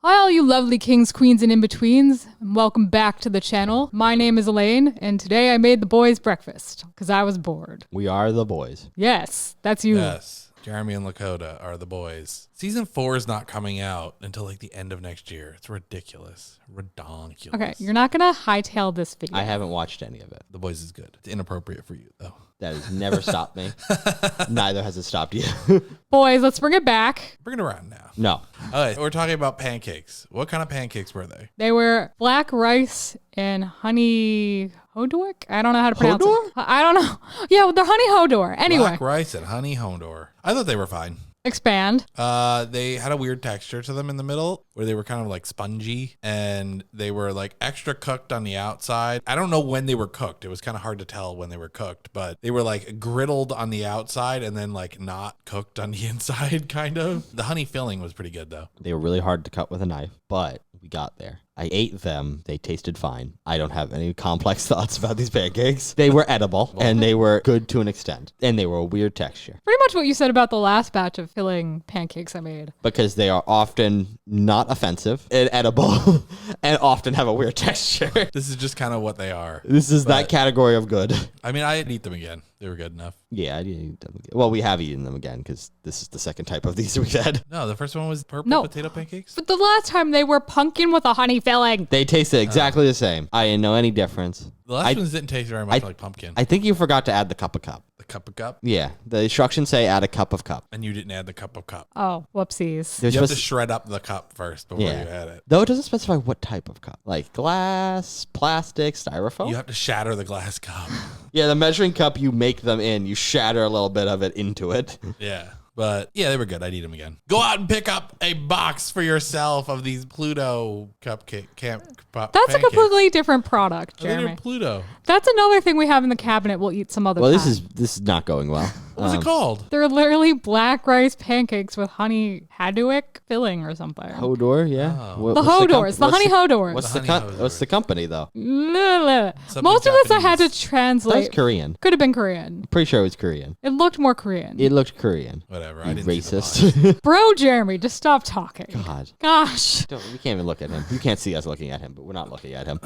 Hi all you lovely kings, queens, and in-betweens, and welcome back to the channel. My name is Elaine, and today I made the boys breakfast, because I was bored. We are the boys. Yes, that's you. Yes. Jeremy and Lakota are the boys. Season 4 is not coming out until like the end of next year. It's ridiculous. Redonkulous. Okay, you're not going to hightail this video. I haven't watched any of it. The boys is good. It's inappropriate for you, though. That has never stopped me. Neither has it stopped you. Boys, let's bring it back. Bring it around now. No. Okay, we're talking about pancakes. What kind of pancakes were they? They were black rice and honey Hoddeok? I don't know how to pronounce Hodor? it. I don't know. Yeah, they're honey Hodor. Anyway, Black rice and honey Hodor. I thought they were fine. expand. They had a weird texture to them in the middle where they were kind of like spongy and they were like extra cooked on the outside. I don't know when they were cooked. It was kind of hard to tell when they were cooked, but they were like griddled on the outside and then like not cooked on the inside, kind of. The honey filling was pretty good though. They were really hard to cut with a knife, but we got there. I ate them. They tasted fine. I don't have any complex thoughts about these pancakes. They were edible and they were good to an extent. And they were a weird texture Pretty much what you said about the last batch of filling pancakes I made. because they are often not offensive and edible and often have a weird texture. This is just kind of what they are. This is that category of good. I mean, I'd eat them again. They were good enough. Yeah, I didn't eat them again. Well, we have eaten them again because this is the second type of these we've had. No, the first one was purple No. potato pancakes. But the last time they were pumpkin with a honey filling. They tasted exactly the same. I didn't know any difference. The last ones didn't taste very much like pumpkin. I think you forgot to add the cup of cup. The cup of cup. Yeah, the instructions say add a cup of cup. And you didn't add the cup of cup. Oh, whoopsies. They're You have to supposed shred up the cup first before you add it. Though it doesn't specify what type of cup. Like glass, plastic, styrofoam. You have to shatter the glass cup. Yeah, the measuring cup you make them in, you shatter a little bit of it into it. Yeah. But yeah, they were good. I'd eat them again. Go out and pick up a box for yourself of these Pluto cupcake That's pancakes. a completely different product, I think Jeremy. they're Pluto. That's another thing we have in the cabinet. We'll eat some other Well, time. this is not going well. What's it called? They're literally black rice pancakes with honey Hoddeok filling or something. Hodor, yeah. The Hodors, the honey Hodors. What's the company though? Something Most of this I had to Japanese. That was translate. Korean. Could have been Korean. Pretty sure it was Korean. It looked more Korean. It looked Korean. Whatever. You I didn't see the box. racist. Bro, Jeremy, just stop talking. God. Gosh. We can't even look at him. You can't see us looking at him, but we're not looking at him.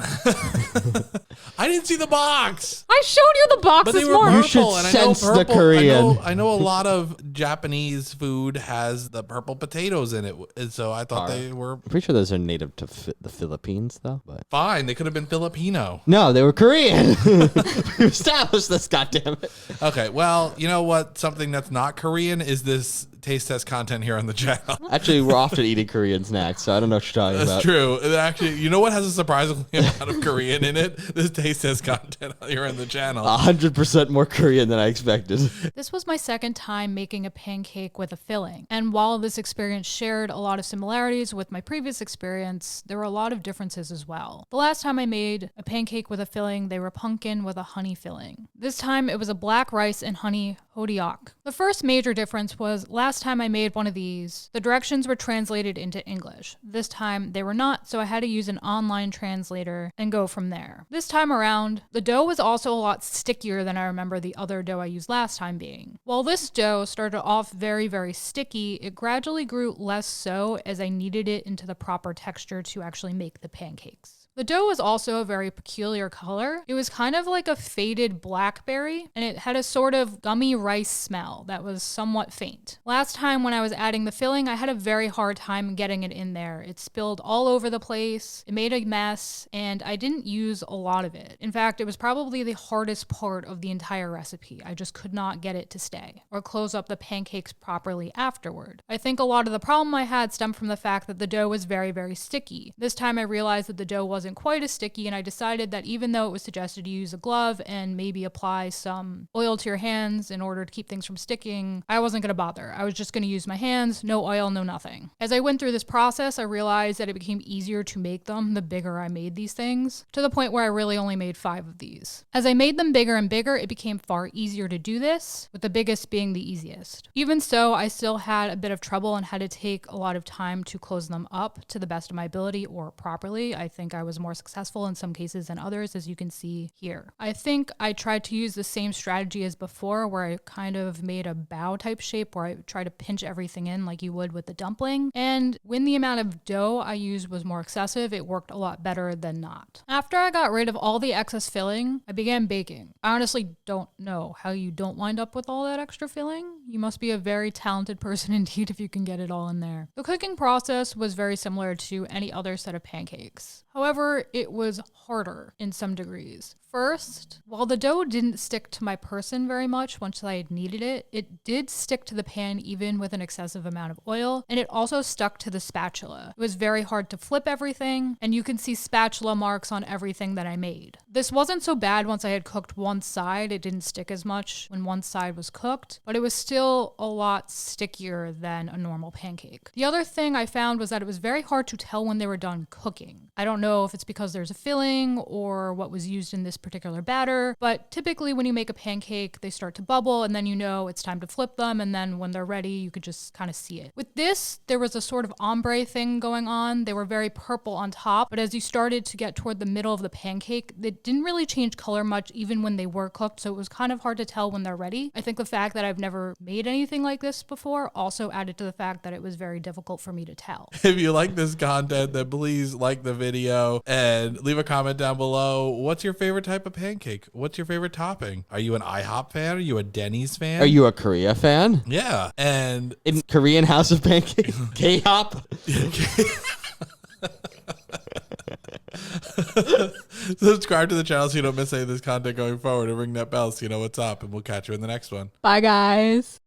I didn't see the box. I showed you the box But they this were morning. You should purple, and I know sense the purple. Korean. I know a lot of Japanese food has the purple potatoes in it, and so I thought they were I'm pretty sure those are native to the Philippines, though. But fine. They could have been Filipino. no, they were Korean. We established this, goddammit. Okay, well, you know what? Something that's not Korean is this taste test content here on the channel. Actually, we're often eating Korean snacks, so I don't know what you're talking That's about. true. It actually, you know what has a surprisingly amount of Korean in it? This taste test content here on the channel. 100% more Korean than I expected. This was my second time making a pancake with a filling. And while this experience shared a lot of similarities with my previous experience, there were a lot of differences as well. The last time I made a pancake with a filling, they were pumpkin with a honey filling. This time it was a black rice and honey Hoddeok. The first major difference was last time I made one of these, the directions were translated into English. This time they were not, so I had to use an online translator and go from there. This time around, the dough was also a lot stickier than I remember the other dough I used last time being. While this dough started off very, very sticky, it gradually grew less so as I kneaded it into the proper texture to actually make the pancakes. The dough was also a very peculiar color. It was kind of like a faded blackberry, and it had a sort of gummy rice smell that was somewhat faint. Last time when I was adding the filling, I had a very hard time getting it in there. It spilled all over the place, it made a mess, and I didn't use a lot of it. In fact, it was probably the hardest part of the entire recipe. I just could not get it to stay or close up the pancakes properly afterward. I think a lot of the problem I had stemmed from the fact that the dough was very, very sticky. This time I realized that the dough wasn't quite as sticky, and I decided that even though it was suggested to use a glove and maybe apply some oil to your hands in order to keep things from sticking, I wasn't going to bother. I was just going to use my hands, no oil, no nothing. As I went through this process, I realized that it became easier to make them the bigger I made these things, to the point where I really only made 5 of these. As I made them bigger and bigger, it became far easier to do this, with the biggest being the easiest. Even so, I still had a bit of trouble and had to take a lot of time to close them up to the best of my ability or properly. I think I was was more successful in some cases than others, as you can see here. I think I tried to use the same strategy as before, where I kind of made a bow type shape where I try to pinch everything in like you would with the dumpling. And when the amount of dough I used was more excessive, it worked a lot better than not. After I got rid of all the excess filling, I began baking. I honestly don't know how you don't wind up with all that extra filling. You must be a very talented person indeed if you can get it all in there. The cooking process was very similar to any other set of pancakes. However, it was harder in some degrees. First, while the dough didn't stick to my person very much once I had kneaded it, it did stick to the pan even with an excessive amount of oil, and it also stuck to the spatula. It was very hard to flip everything, and you can see spatula marks on everything that I made. This wasn't so bad once I had cooked one side. It didn't stick as much when one side was cooked, but it was still a lot stickier than a normal pancake. The other thing I found was that it was very hard to tell when they were done cooking. I don't know if it's because there's a filling or what was used in this particular batter, but typically when you make a pancake, they start to bubble and then you know it's time to flip them, and then when they're ready, you could just kind of see it. With this, there was a sort of ombre thing going on. They were very purple on top, but as you started to get toward the middle of the pancake, they didn't really change color much even when they were cooked, so it was kind of hard to tell when they're ready. I think the fact that I've never made anything like this before also added to the fact that it was very difficult for me to tell. If you like this content, then please like the video and leave a comment down below. What's your favorite type of pancake? What's your favorite topping? Are you an IHOP fan? Are you a Denny's fan? Are you a Korea fan? Yeah. And In Korean House of Pancakes? K-hop? subscribe to the channel so you don't miss any of this content going forward, and ring that bell so you know what's up, and we'll catch you in the next one. Bye, guys.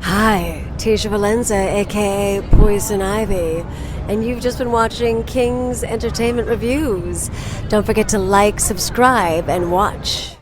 Hi, Tisha Valenza, aka Poison Ivy, and you've just been watching King's Entertainment Reviews. Don't forget to like, subscribe, and watch.